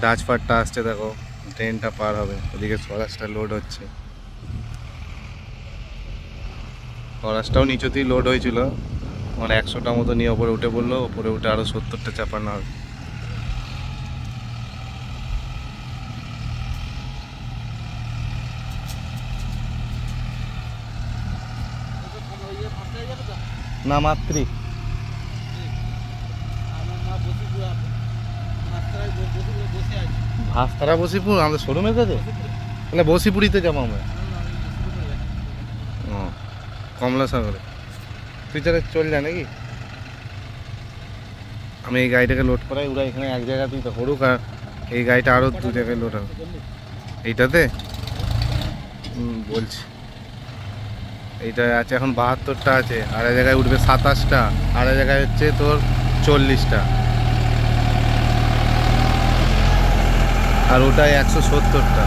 ডাচপাটটা আসছে, দেখো ট্রেনটা পার হবে, ওদিকে স্বরাজটা লোড হচ্ছে। স্বরাজটাও নিচুতেই লোড হয়েছিল, আমার 100টা মতো নিয়ে ওপরে উঠে পড়লো, ওপরে উঠে আরও 70টা চাপানো হবে। না মাতৃ ভাস্তারা বসিপুর আমাদের শোরুমের কাছে, তাহলে বসিপুরিতে যাবো আমরা। ও কমলা সাগরে তুই তাহলে চল যা নাকি, আমি এই গাড়িটাকে লোড করাই, ওরা এখানে এক জায়গাতেই তো করুক, আর এই গাড়িটা আরও 2 জায়গায় লোড হবে এইটাতে। বলছি এইটা আছে এখন 72টা আছে, আর এক জায়গায় উঠবে 27টা, আর এক জায়গায় হচ্ছে তোর 40টা, আর ওটাই 170টা।